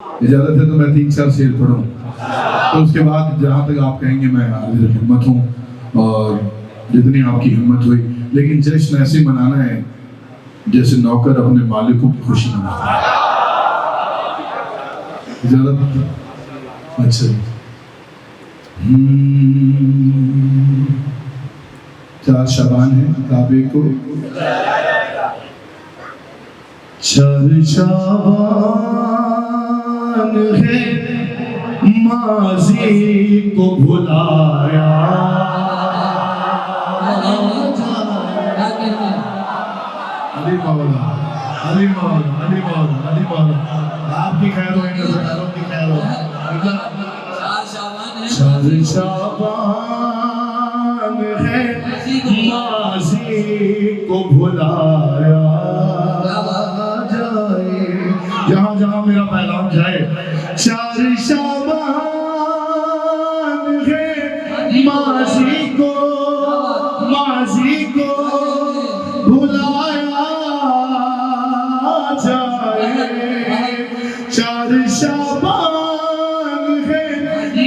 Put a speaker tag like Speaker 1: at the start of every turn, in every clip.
Speaker 1: इजाजत है तो मैं 3-4 शेर पढ़ूं, तो उसके बाद जहाँ तक आप कहेंगे मैं हाजिर हिम्मत हूँ और जितनी आपकी हिम्मत हुई। लेकिन जश्न ऐसे मनाना है जैसे नौकर अपने मालिकों की खुशी मनाता है। इजाजत? अच्छा, 4 शबान है काबे को, 4 शबान है माजी को भुलाया। अली मौला, अली मौला, अली मौला, अली मौला, आपकी खैर हो, इन नज़ारों की खैर हो। 4 शबान है माजी को भुलाया जाए, जहाँ जहाँ मेरा पैगाम जाए। 4 शबान है माजी को भुलाया जाए। 4 शबान है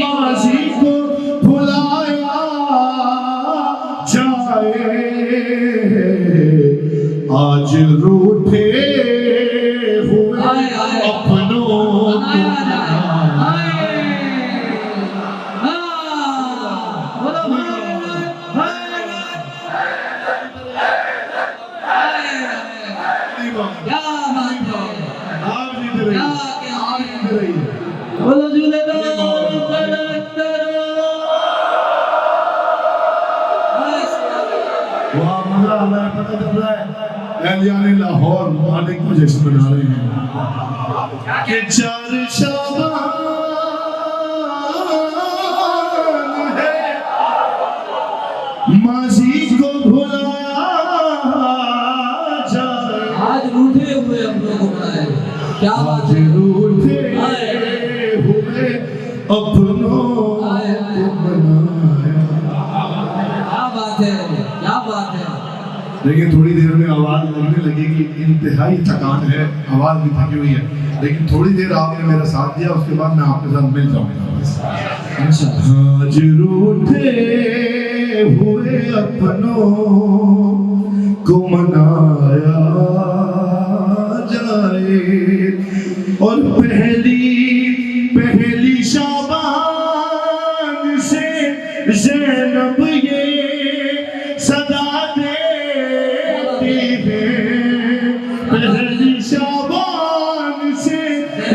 Speaker 1: माजी को भुलाया जाए। आज रूठे हुए अपनों लाहौर मालिक को जश्न मना रहे हैं कि 4 शबान है माजी को भुलाया जाए।
Speaker 2: आज रूठे हुए हम लोग को बनाए, क्या बात है,
Speaker 1: रूठे हुए अपनों को बनाया।
Speaker 2: क्या बात है, क्या बात है।
Speaker 1: लेकिन थोड़ी देर में आवाज़ लगने लगेगी, इंतहाई थकान है, आवाज़ भी थकी हुई है, लेकिन थोड़ी देर आपने मेरा साथ दिया, उसके बाद मैं आपके साथ मिल जाऊंगा। आज रूठे हुए अपनों को मनाया जाए और पहली शाबान से ज़ैनब ये सदा देती है। पहली शाबान से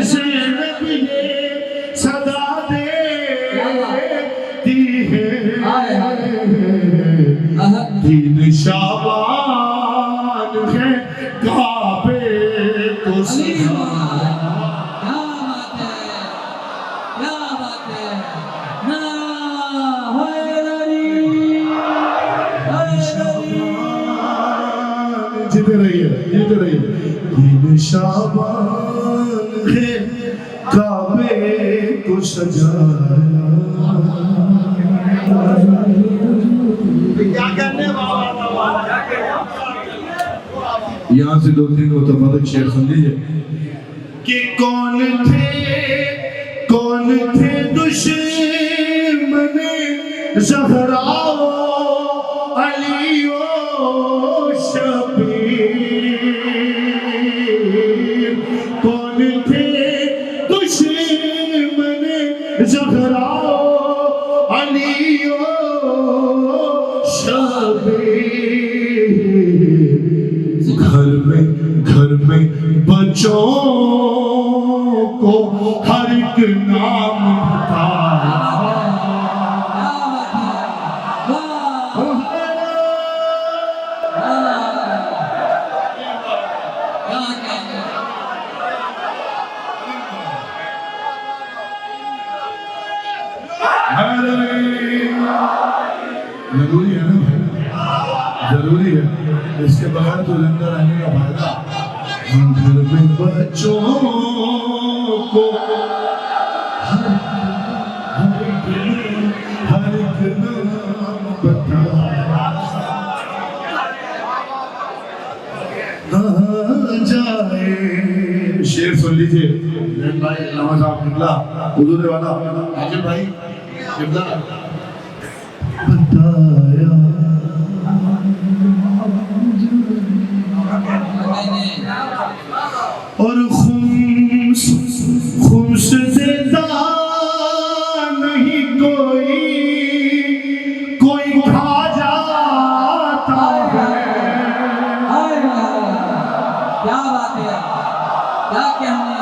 Speaker 1: ज़ैनब ये सदा देती है। 3 शाबान है काबे को सजाया। जीते रहिए, जीते रहिए। 3 शाबान है काबे को सजाया। क्या करने वाला, यहाँ से 2-3 मुतफ़र्रिक़ शेर सुन लीजिए कि कौन थे दुश्मने ज़हरा अली ओ शबीर। कौन थे दुश्मने ज़हरा अली ओ शबीर। घर में बच्चों को हर एक नाम बताया। जरूरी है ना भाई, जरूरी है, इसके बगैर तो जिंदा रहने का फायदा। घर में बच्चों को हर एक नाम बताया जाए। शेर सुन लीजिए जैन भाई नवाज साहब किबला हुजूर वाला आजिम भाई किबला बताया और खुम्स देता नहीं कोई खा जाता है।
Speaker 2: क्या बात है, क्या कहने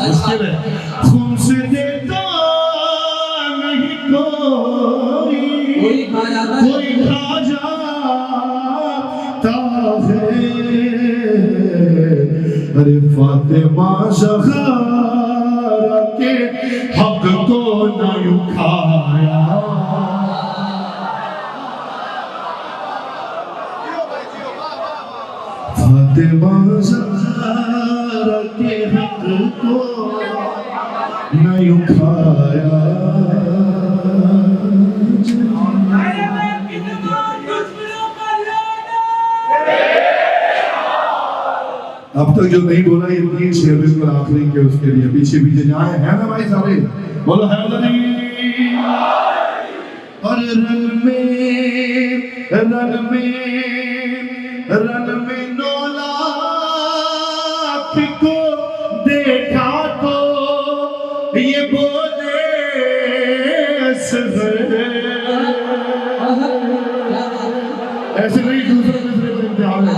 Speaker 1: मुश्किल है। खुम्स देता नहीं कोई
Speaker 2: खा जाता है,
Speaker 1: कोई खा जाता है। अरे फातिमा ज़हरा के हक को न उठाया। फातिमा ज़हरा के हक को न उठाया। अब तक जो नहीं बोला ये 3 शेर बिल्कुल आखिरी के उसके लिए पीछे पीछे जाए हैं ना भाई सारे बोलो हैदरी। और रन में 9 लाख को देखा तो ये बोले ऐसे नहीं दूसरे पर इम्तिहान है।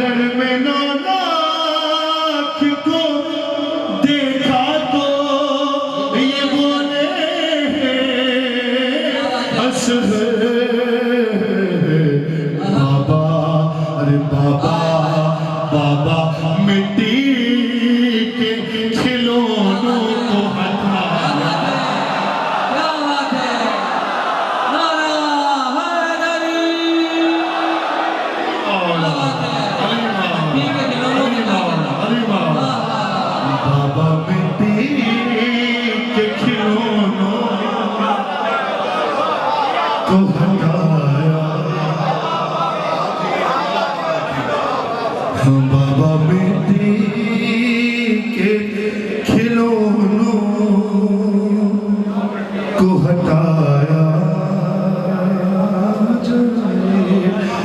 Speaker 1: रन में 9 लाख को देखा तो ये बोले बाबा। अरे बाबा बाबा मिट्टी के खिलौनों को हटाया।
Speaker 2: क्या बात है, नारा हैदरी। ठीक है, खिलौनों की
Speaker 1: बाबा मिट्टी के खिलौनों को हटाया। हम बाबा मिट्टी के खिलौनों को हटाया।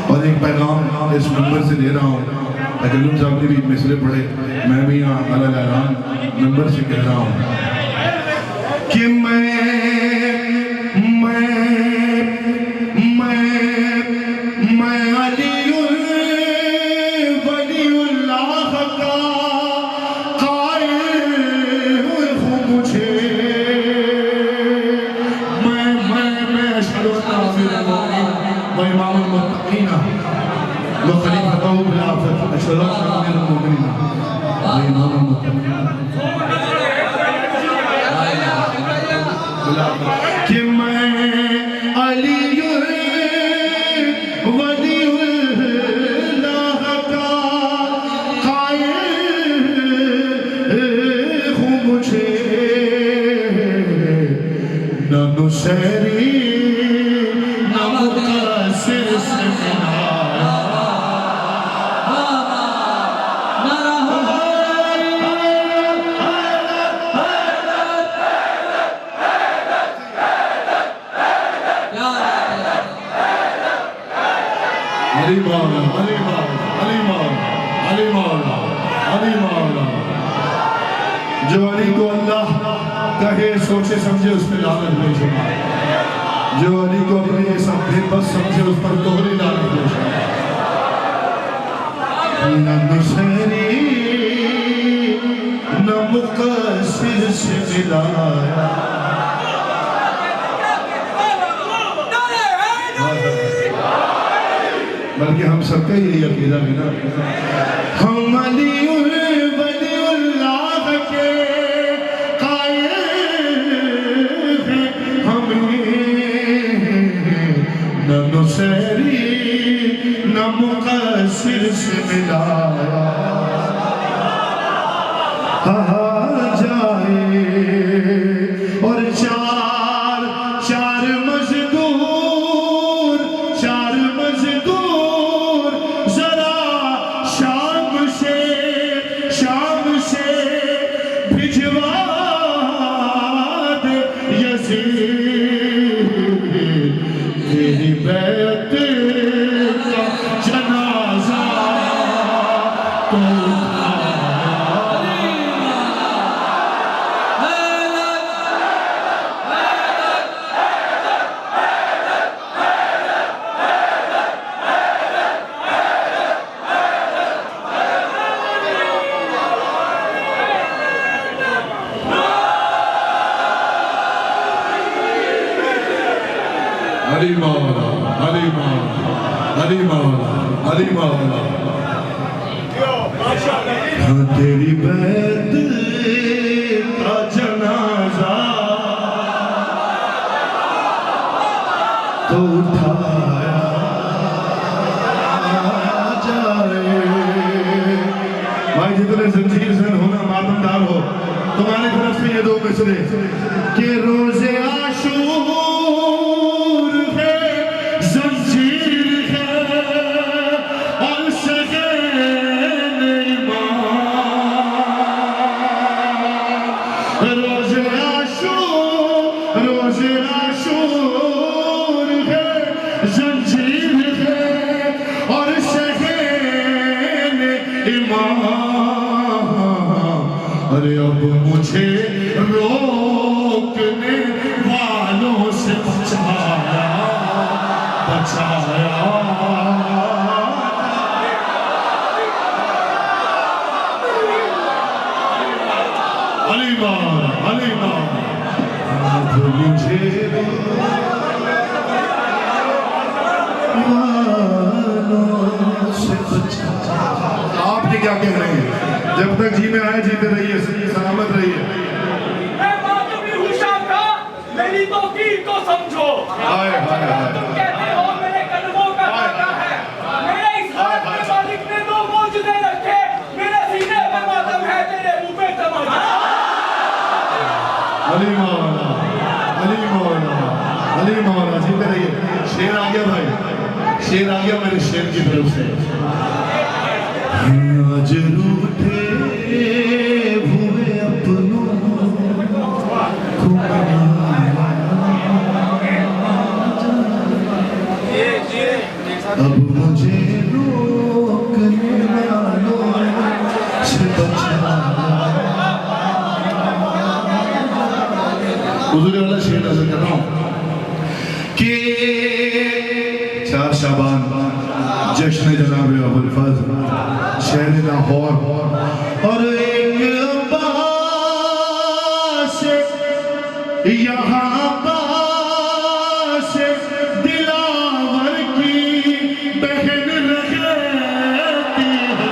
Speaker 1: और एक पैगाम इस नंबर से दे रहा हूँ। अकलम साहब ने भी मिसरे पढ़े, मैं भी यहाँ अलग ऐलान नंबर से कह रहा हूँ कि मैं वलीउल्लाह का कायल हूँ। मुझे मैं अशहदु अन्ना व इमामुल मुत्तकीन व खलीफतुहु बिल आफत अशहदु अन्ना अमीरुल मोमिनीन व इमामुल मुत्तकीन कि मैं वलीउल्लाह का कायल हूँ। मुझे न नुसैरी न मुक़ासिर से मिलाया। अली मौला अली मौला अली मौला अली मौला अली मौला। जो अली को अल्लाह कहे सोचे समझे उस पर लानत पेश हो। जो अली को अपने ये सब बेबस समझे उस पर दोहरी लानत पेश हो। न नुसैरी न मुक़ासिर से मिलाया। बल्कि हम सबका यही अकीदा है ना। हम वलीउल्लाह के कायल हैं। हमें न नुसैरी न मुक़ासिर से मिलाया। जाए और चार मजदूर जरा शाम से भिजवा दे यजीद तेरी बैत का जनाजा तो हरी मौला हरी मौला हरी मौला हरी मौला तेरी बैत का जनाजा तो उठाया जाए। भाई जितने जंजीर से होना मातमदार हो तुम्हारी तरफ से ये दो मिसरे कि रोजे आशूर है जंजीर है और सगेन ईमान। रोजे आशूर है जंजीर है और सगेन ईमान। अरे अब मुझे रोकने वालों से बचाया बचाया। अली मौला अब मुझे वालों से बचाया। आपने क्या कह रहे हैं? जब तक जी में आए जीते रहिए सलामत रहिए।
Speaker 3: मैं मातमी हूँ शाम का, मेरी तौकीर को समझो।
Speaker 1: हाय हाय हाय।
Speaker 3: तुम कहते हो मेरे कदमों का कांटा है। मेरे इस हाथ में मालिक ने दो मौजूदे रखे। मेरे सीने पे मातम है, तेरे मुंह पे तमाचा।
Speaker 1: अली मौला जीते रहिए। शेर आ गया भाई, शेर आ गया मेरे शेर की तरफ से। आज रूठे हुए अपनों को अब मुझे रोकने वालों से बचाया। हुजूर वाला शेर नजर कर रहा हूँ कि 4 शाबान जश्न जनाब अबुल फज़ल शहर लाहौर और एक अब्बास यहाँ पास दिलावर की बहन रहती है।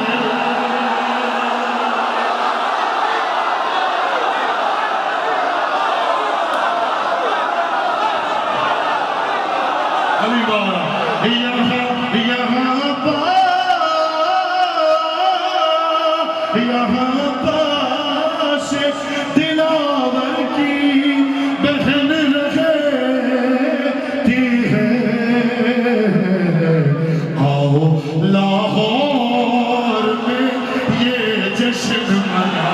Speaker 1: अली मौला यहाँ पास दिलावर की बहन रहती है। आओ लाहौर में ये जश्न मना।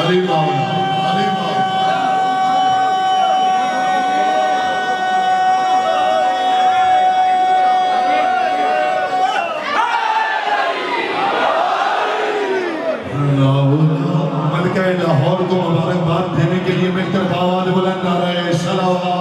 Speaker 1: अली मौला मलका लाहौर को मुबारकबाद देने के लिए मिलकर आवाज बुलंद नारे सलावत।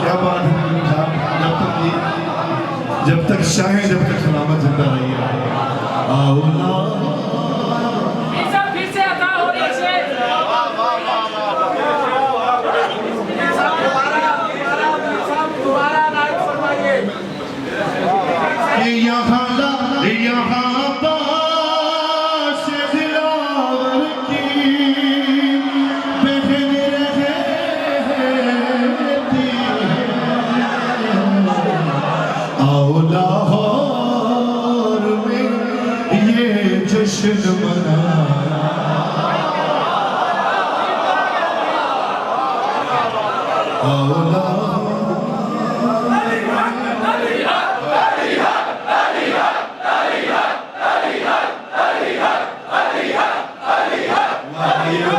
Speaker 1: क्या बात है जब तक शाहे जब तक सलामत जिंदा रही है।
Speaker 3: फिर से अता हो रही है।
Speaker 1: ये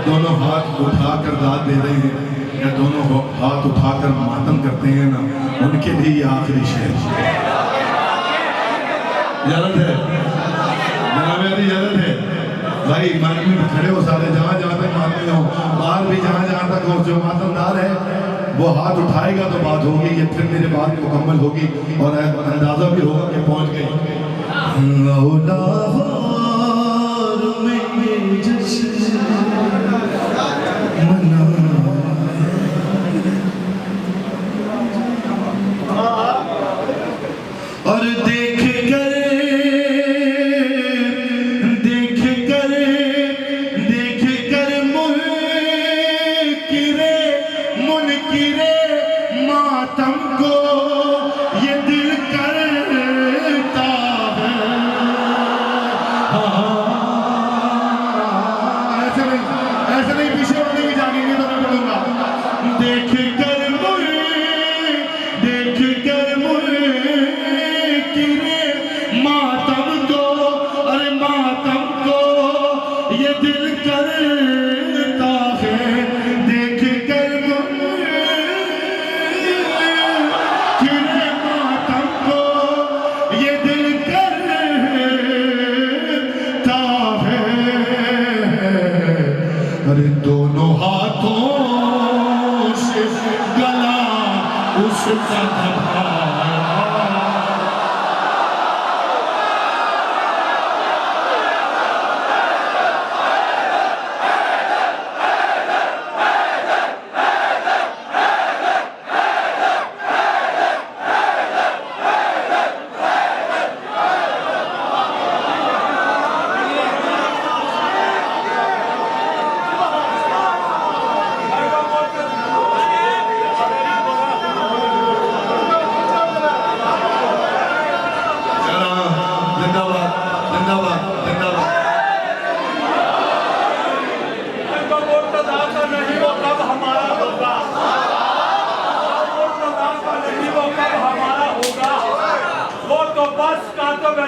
Speaker 1: दोनों हाथ उठाकर दाद दे रहे हैं या दोनों हाथ उठाकर मातम करते हैं ना, उनके लिए ये आखिरी शेर इजाजत है जनाब, इजाजत है भाई। माइक में खड़े हो सारे, जहाँ जहाँ तक मातमी हो, बाहर भी जहाँ जहाँ तक हो, जो मातमदार है वो हाथ उठाएगा तो बात होगी, ये फिर मेरे बात मुकम्मल होगी और अंदाजा भी होगा कि पहुंच गई। और देख कर मुनकिरे मातम को ये दिल करता है। ऐसे नहीं पीछे वाले भी जानेंगे तो मैं बोलूंगा। देख कर मुनकिरे मातम को, अरे मातम को ये दिल करता है। देख कर मुनकिरे मातम को ये दिल करता है। अरे दोनों हाथों से गला उसका दबाया।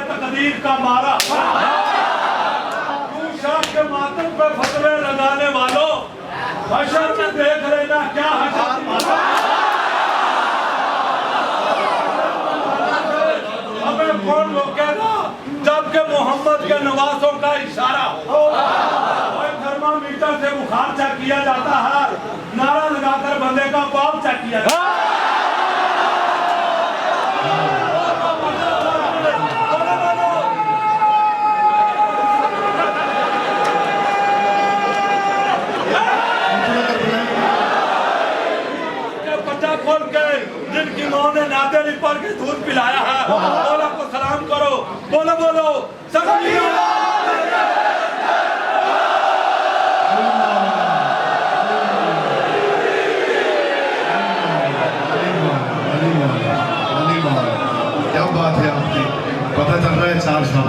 Speaker 3: तकदीर का मारा तू शाह के मातम पे फतवे लगाने वालों, हशर में देख लेना क्या हशर मारा। हमें कौन रोकेगा जबकि मोहम्मद के नवासों का इशारा हो। थर्मामीटर से बुखार चेक किया जाता है, नारा लगाकर बंदे का पाप चेक किया जाता है। खोल के जिनकी माँ ने नाते पर के दूध पिलाया है, बोला को सलाम करो, बोलो बोलो
Speaker 1: क्या बात है आपकी, पता चल रहा है 4 साल